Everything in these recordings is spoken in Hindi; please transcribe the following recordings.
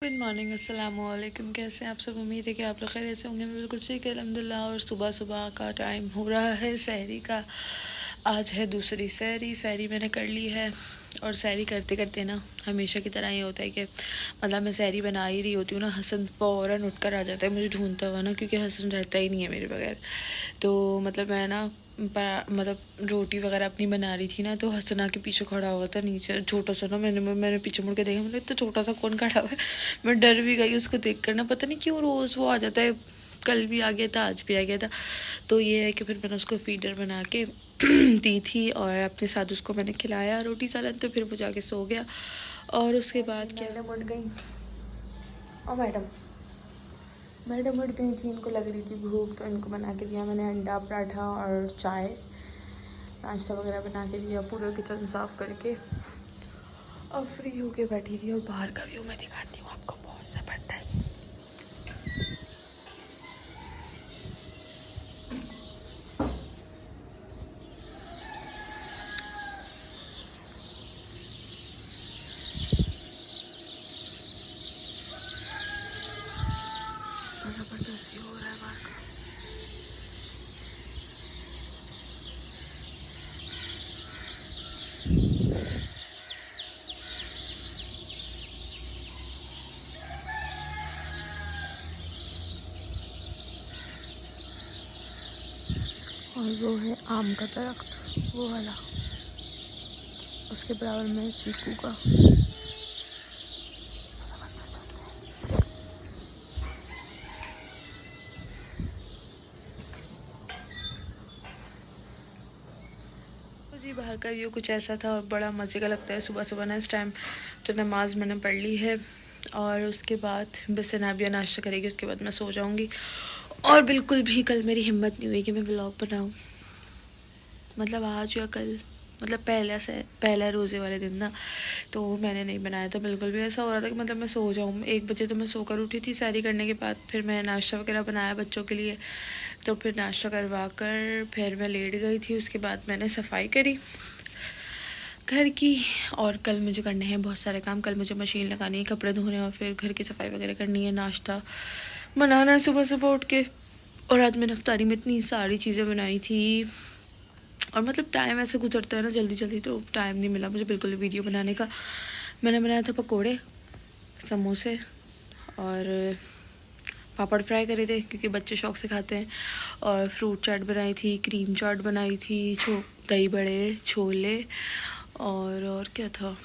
गुड मॉर्निंग, अस्सलाम वालेकुम। कैसे हैं आप सब? उम्मीद है कि आप लोग खैरियत से होंगे। मैं बिल्कुल ठीक है, अल्हम्दुलिल्लाह। और सुबह सुबह का टाइम हो रहा है सहरी का। आज है दूसरी सहरी मैंने कर ली है। और सहरी करते करते ना हमेशा की तरह ये होता है कि मतलब मैं सहरी बना ही रही होती हूँ ना, हसन फ़ौरन उठ कर आ जाता है मुझे ढूंढता हुआ ना, क्योंकि हसन रहता ही नहीं है मेरे बगैर। तो मतलब मैं ना मतलब रोटी वगैरह अपनी बना रही थी ना, तो हसना के पीछे खड़ा हुआ था नीचे, छोटा सा ना। मैंने पीछे मुड़ के देखा, मैंने इतना छोटा सा कौन खड़ा हुआ है। मैं डर भी गई उसको देख कर ना, पता नहीं क्यों रोज़ वो आ जाता है। कल भी आ गया था, आज भी आ गया था। तो ये है कि फिर मैंने उसको फीडर बना के दी थी और अपने साथ उसको मैंने खिलाया रोटी सालन। तो फिर वो जाके सो गया। और उसके बाद क्या, मैडम उठ गई। ओ मैडम उठ गई थी, इनको लग रही थी भूख, तो इनको बना के दिया मैंने अंडा पराठा और चाय, नाश्ता वगैरह बना के दिया, पूरा किचन साफ़ करके अब फ्री होके बैठी थी। और बाहर का व्यू मैं दिखाती हूँ आपको, बहुत ज़बरदस्त। ज़बरदस्त व्यू हो रहा है बाहर का। और वो है आम का दरख्त, वो वाला, उसके बराबर में चीकू का। तो जी बाहर का व्यू कुछ ऐसा था और बड़ा मज़े का लगता है सुबह सुबह ना। इस टाइम तो नमाज मैंने पढ़ ली है और उसके बाद बस नाबिया नाश्ता करेगी, उसके बाद मैं सो जाऊँगी। और बिल्कुल भी कल मेरी हिम्मत नहीं हुई कि मैं व्लॉग बनाऊँ, मतलब आज या कल, मतलब पहला रोज़े वाले दिन ना, तो मैंने नहीं बनाया था बिल्कुल भी। ऐसा हो रहा था कि मतलब मैं सो जाऊँ। 1 बजे तो मैं सोकर उठी थी सहरी करने के बाद। फिर मैंने नाश्ता वगैरह बनाया बच्चों के लिए, तो फिर नाश्ता करवा कर फिर मैं लेट गई थी। उसके बाद मैंने सफाई करी घर की। और कल मुझे करने हैं बहुत सारे काम। कल मुझे मशीन लगानी है, कपड़े धोने, और फिर घर की सफाई वगैरह करनी है, नाश्ता बनाना है सुबह सुबह उठ के। और आज मैंने इफ्तारी में इतनी सारी चीज़ें बनाई थी, और मतलब टाइम ऐसे गुजरता है ना जल्दी जल्दी, तो टाइम नहीं मिला मुझे बिल्कुल वीडियो बनाने का। मैंने बनाया था पकोड़े, समोसे और पापड़ फ्राई करे थे, क्योंकि बच्चे शौक से खाते हैं। और फ्रूट चाट बनाई थी, क्रीम चाट बनाई थी, दही बड़े, छोले, और क्या था,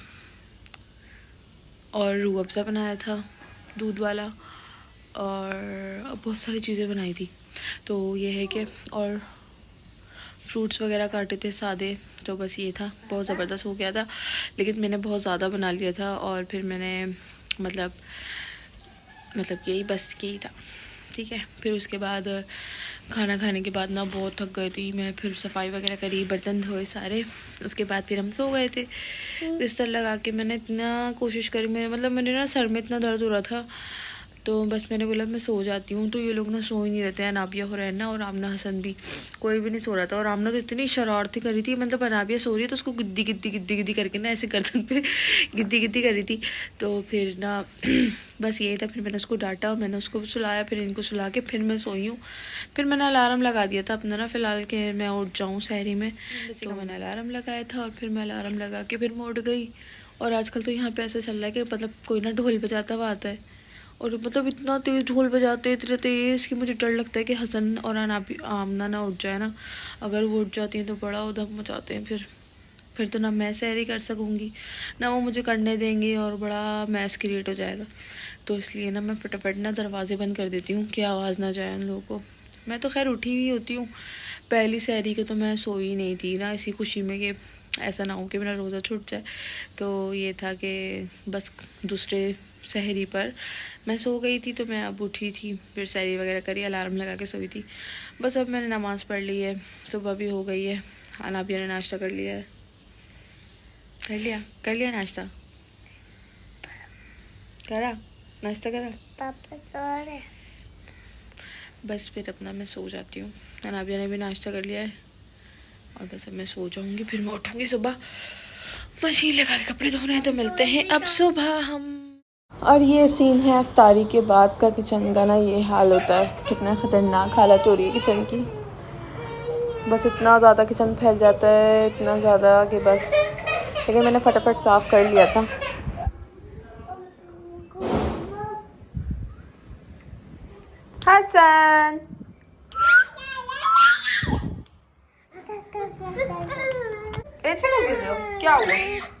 और रूह अफ़ज़ा बनाया था दूध वाला, और बहुत सारी चीज़ें बनाई थी। तो ये है कि और फ्रूट्स वगैरह काटे थे सादे। तो बस ये था, बहुत ज़बरदस्त हो गया था, लेकिन मैंने बहुत ज़्यादा बना लिया था। और फिर मैंने मतलब यही बस यही था, ठीक है। फिर उसके बाद खाना खाने के बाद ना बहुत थक गई थी मैं। फिर सफाई वगैरह करी, बर्तन धोए सारे। उसके बाद फिर हम सो गए थे बिस्तर लगा के। मैंने इतना कोशिश करी, मेरे ना सर में इतना दर्द हो रहा था, तो बस मैंने बोला मैं सो जाती हूँ। तो ये लोग ना सो ही नहीं रहते हैं, अनाबिया हो रहा है ना, और आमना हसन भी, कोई भी नहीं सो रहा था। और आमना तो इतनी शरारती करी थी, मतलब अनाबिया सो रही है तो उसको गिद्दी गिद्दी गिद्दी गिद्दी करके ना ऐसे गर्दन पे गिद्दी गिद्दी करी थी। तो फिर ना बस यही था। फिर मैंने उसको डांटा, मैंने उसको सुलाया, फिर इनको सुला के फिर मैं सोई हूँ। फिर मैंने अलार्म लगा दिया था अपना ना, फ़िलहाल के मैं उठ जाऊँ सहरी में। तो मैंने अलार्म लगाया था और फिर मैं अलार्म लगा के फिर मैं उठ गई। और आजकल तो यहाँ पे ऐसा चल रहा है कि मतलब कोई ना ढोल बजाता हुआ आता है, और मतलब इतना तेज़ ढोल बजाते हैं, इतने तेज़ कि मुझे डर लगता है कि हसन और आमना ना उठ जाए ना। अगर वो उठ जाती हैं तो बड़ा उधम मचाते हैं। फिर तो ना मैं सहरी कर सकूँगी ना वो मुझे करने देंगे, और बड़ा मैस क्रिएट हो जाएगा। तो इसलिए ना मैं फटाफट ना दरवाज़े बंद कर देती हूँ कि आवाज़ ना जाए उन लोगों को। मैं तो खैर उठी हुई होती हूँ, पहली सहरी के तो मैं सोई नहीं थी ना, इसी खुशी में कि ऐसा ना हो कि मेरा रोज़ा छूट जाए। तो ये था कि बस दूसरे सहरी पर मैं सो गई थी, तो मैं अब उठी थी, फिर सहरी वगैरह करी, अलार्म लगा के सोई थी। बस अब मैंने नमाज़ पढ़ ली है, सुबह भी हो गई है, अनाबिया ने नाश्ता कर लिया है। कर लिया नाश्ता, करा नाश्ता करा पापा सो रहे। बस फिर अपना मैं सो जाती हूँ। अनाबिया ने भी नाश्ता कर लिया है, और बस अब मैं सो जाऊँगी। फिर मैं उठूँगी सुबह, मशीन लगा के कपड़े धोने हैं। तो मिलते हैं अब सुबह हम। और ये सीन है अफ्तारी के बाद का किचन का ना। ये हाल होता है, कितना ख़तरनाक हालत हो रही है किचन की। बस इतना ज़्यादा किचन फैल जाता है, इतना ज़्यादा कि बस। लेकिन मैंने फटाफट साफ़ कर लिया था। हसन ऐसे क्यों गिर रहे हो? क्या हुआ?